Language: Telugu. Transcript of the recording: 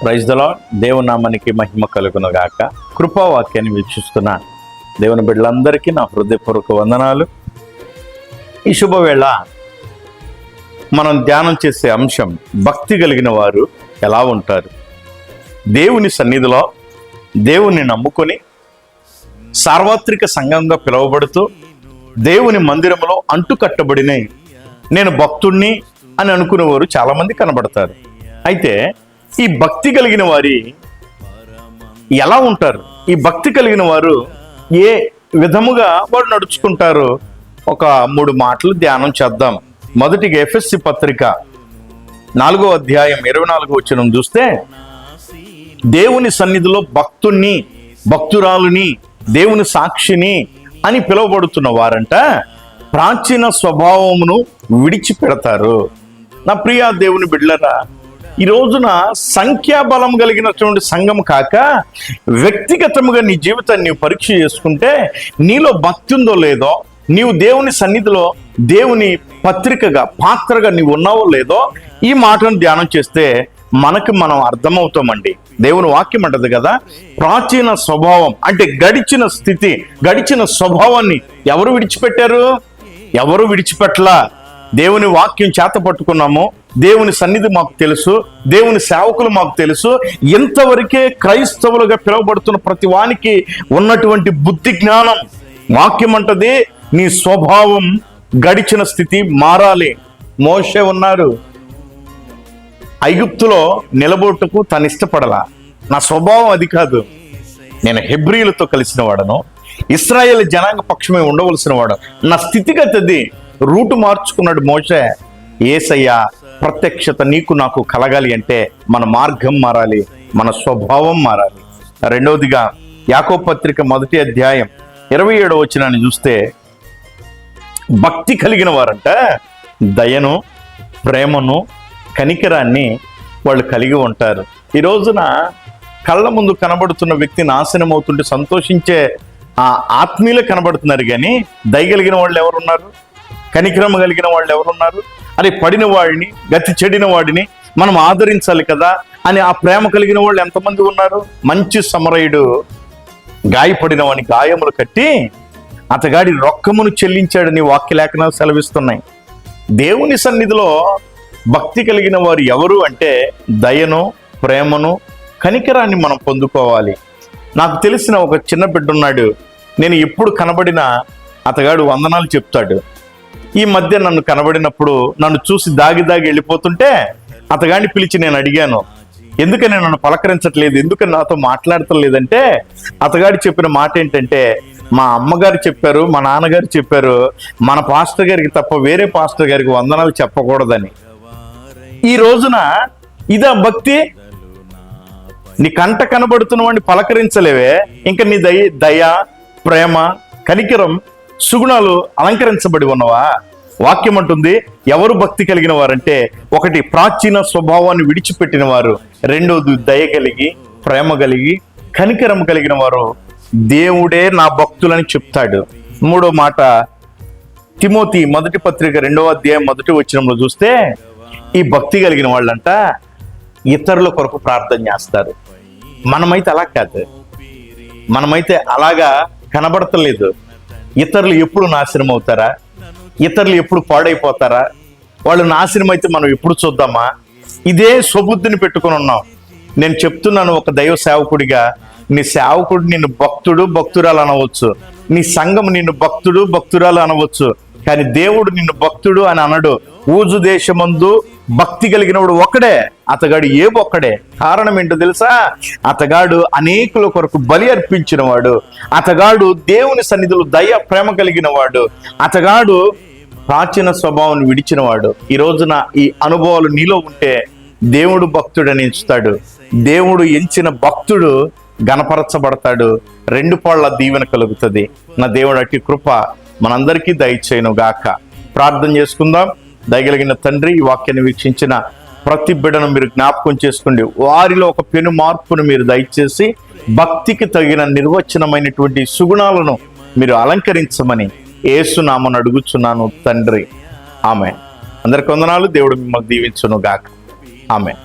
Praise the lord. దేవుని నామానికి మహిమ కలుగును గాక. కృపావాక్యాన్ని వీక్షిస్తున్న దేవుని బిడ్డలందరికీ నా హృదయపూర్వక వందనాలు. ఈ శుభవేళ మనం ధ్యానం చేసే అంశం, భక్తి కలిగిన వారు ఎలా ఉంటారు. దేవుని సన్నిధిలో దేవుని నమ్ముకొని సార్వత్రిక సంఘంగా పిలువబడుతూ దేవుని మందిరంలో అంటుకట్టబడిన నేను భక్తుణ్ణి అని అనుకునేవారు చాలామంది కనబడతారు. అయితే ఈ భక్తి కలిగిన వారి ఎలా ఉంటారు, ఈ భక్తి కలిగిన వారు ఏ విధముగా వారు నడుచుకుంటారు, ఒక 3 మాటలు ధ్యానం చేద్దాం. మొదటిగా ఎఫెసీ పత్రిక 4వ అధ్యాయం 24వ వచనం చూస్తే, దేవుని సన్నిధిలో భక్తుణ్ణి, భక్తురాలుని, దేవుని సాక్షిని అని పిలువబడుతున్న వారంట ప్రాచీన స్వభావమును విడిచిపెడతారు. నా ప్రియ దేవుని బిడ్డలారా, ఈ రోజున సంఖ్యాబలం కలిగినటువంటి సంఘం కాక వ్యక్తిగతముగా నీ జీవితాన్ని నీవు పరీక్ష చేసుకుంటే నీలో భక్తి ఉందో లేదో, నీవు దేవుని సన్నిధిలో దేవుని పత్రికగా పాత్రగా నీవు ఉన్నావో లేదో ఈ మాటను ధ్యానం చేస్తే మనకు మనం అర్థమవుతామండి. దేవుని వాక్యం అంటది కదా, ప్రాచీన స్వభావం అంటే గడిచిన స్థితి, గడిచిన స్వభావాన్ని ఎవరు విడిచిపెట్టారు? ఎవరు విడిచిపెట్టలా. దేవుని వాక్యం చేత పట్టుకున్నాము, దేవుని సన్నిధి మాకు తెలుసు, దేవుని సేవకులు మాకు తెలుసు. ఇంతవరకే క్రైస్తవులుగా పిలువబడుతున్న ప్రతి వానికి ఉన్నటువంటి బుద్ధి జ్ఞానం. వాక్యం అంటది నీ స్వభావం గడిచిన స్థితి మారాలి. మోషే ఉన్నారు, ఐగుప్తులో నిలబొట్టుకు తను ఇష్టపడలా. నా స్వభావం అది కాదు, నేను హెబ్రీలతో కలిసిన వాడను, ఇశ్రాయేల్ జనాంగ పక్షమే ఉండవలసిన వాడు, నా స్థితిగతి రూటు మార్చుకున్నాడు మోషే. యేసయ్య ప్రత్యక్షత నీకు నాకు కలగాలి అంటే మన మార్గం మారాలి, మన స్వభావం మారాలి. రెండవదిగా యాకోబు పత్రిక 1వ అధ్యాయం 27వ వచనాన్ని చూస్తే, భక్తి కలిగిన వారంట దయను, ప్రేమను, కనికరాన్ని వాళ్ళు కలిగి ఉంటారు. ఈ రోజున కళ్ళ ముందు కనబడుతున్న వ్యక్తి నాశనం అవుతుంటే సంతోషించే ఆ ఆత్మీయులు కనబడుతున్నారు, కానీ దయగలిగిన వాళ్ళు ఎవరున్నారు? కనికరం కలిగిన వాళ్ళు ఎవరున్నారు? అని పడిన వాడిని, గతి చెడిన వాడిని మనం ఆదరించాలి కదా అని ఆ ప్రేమ కలిగిన వాళ్ళు ఎంతమంది ఉన్నారు? మంచి సమరయుడు గాయపడిన వాడిని గాయములు కట్టి అతగాడి రొక్కమును చెల్లించాడని వాక్య లేఖనాలు సెలవిస్తున్నాయి. దేవుని సన్నిధిలో భక్తి కలిగిన వారు ఎవరు అంటే దయను, ప్రేమను, కనికరాన్ని మనం పొందుకోవాలి. నాకు తెలిసిన ఒక చిన్న బిడ్డ ఉన్నాడు, నేను ఎప్పుడు కనబడినా అతగాడు వందనాలు చెప్తాడు. ఈ మధ్య నన్ను కనబడినప్పుడు నన్ను చూసి దాగి వెళ్ళిపోతుంటే అతగాడిని పిలిచి నేను అడిగాను, ఎందుకని నన్ను పలకరించట్లేదు, ఎందుకని నాతో మాట్లాడతలేదంటే అతగాడి చెప్పిన మాట ఏంటంటే, మా అమ్మగారు చెప్పారు, మా నాన్నగారు చెప్పారు, మన పాస్టర్ గారికి తప్ప వేరే పాస్టర్ గారికి వందనాలు చెప్పకూడదని. ఈ రోజున ఇదా భక్తి? నీ కంట కనబడుతున్న వాడిని పలకరించలేవే, ఇంకా నీ దయ, ప్రేమ, కనికరం, సుగుణాలు అలంకరించబడి ఉన్నవా? వాక్యం అంటుంది ఎవరు భక్తి కలిగిన వారంటే, ఒకటి ప్రాచీన స్వభావాన్ని విడిచిపెట్టిన వారు, రెండోది దయ కలిగి, ప్రేమ కలిగి, కనికరం కలిగిన వారు దేవుడే నా భక్తులని చెప్తాడు. మూడో మాట తిమోతి 1వ పత్రిక 2వ అధ్యాయం 1వ వచనంలో చూస్తే, ఈ భక్తి కలిగిన వాళ్ళంట ఇతరుల కొరకు ప్రార్థన చేస్తారు. మనమైతే అలా కాదు, మనమైతే అలాగా కనబడతలేదు. ఇతరులు ఎప్పుడు నాశనం అవుతారా? ఇతరులు ఎప్పుడు పాడైపోతారా? వాళ్ళు నాశనం అయితే మనం ఎప్పుడు చూద్దామా? ఇదే స్వబుద్ధిని పెట్టుకుని ఉన్నాం. నేను చెప్తున్నాను, ఒక దైవ సేవకుడిగా, నీ సేవకుడు నిన్ను భక్తుడు, భక్తురాలు అనవచ్చు, నీ సంఘం నిన్ను భక్తుడు, భక్తురాలు అనవచ్చు, కానీ దేవుడు నిన్ను భక్తుడు అని అనడు. ఊజు దేశమందు భక్తి కలిగినవాడు ఒక్కడే, అతగాడు ఒక్కడే. కారణం ఏంటో తెలుసా? అతగాడు అనేకుల కొరకు బలి అర్పించిన వాడు, అతగాడు దేవుని సన్నిధిలో దయ, ప్రేమ కలిగిన వాడు, అతగాడు ప్రాచీన స్వభావాన్ని విడిచిన వాడు. ఈ రోజున ఈ అనుభవాలు నీలో ఉంటే దేవుడు భక్తుడని ఎంచుతాడు. దేవుడు ఎంచిన భక్తుడు గణపరచబడతాడు, 2 పాళ్ళ దీవెన కలుగుతుంది. నా దేవుడు అట్టి కృప మనందరికీ దయచేయును గాక. ప్రార్థన చేసుకుందాం. దయగలిగిన తండ్రి, ఈ వాక్యాన్ని వీక్షించిన ప్రతి బిడ్డను మీరు జ్ఞాపకం చేసుకోండి. వారిలో ఒక పెను మార్పును మీరు దయచేసి భక్తికి తగిన నిర్వచనమైనటువంటి సుగుణాలను మీరు అలంకరించమని యేసు నామమున అడుగుచున్నాను తండ్రి. ఆమేన్. అందరికి వందనాలు. దేవుడు మిమ్మల్ని దీవించును గాక. ఆమేన్.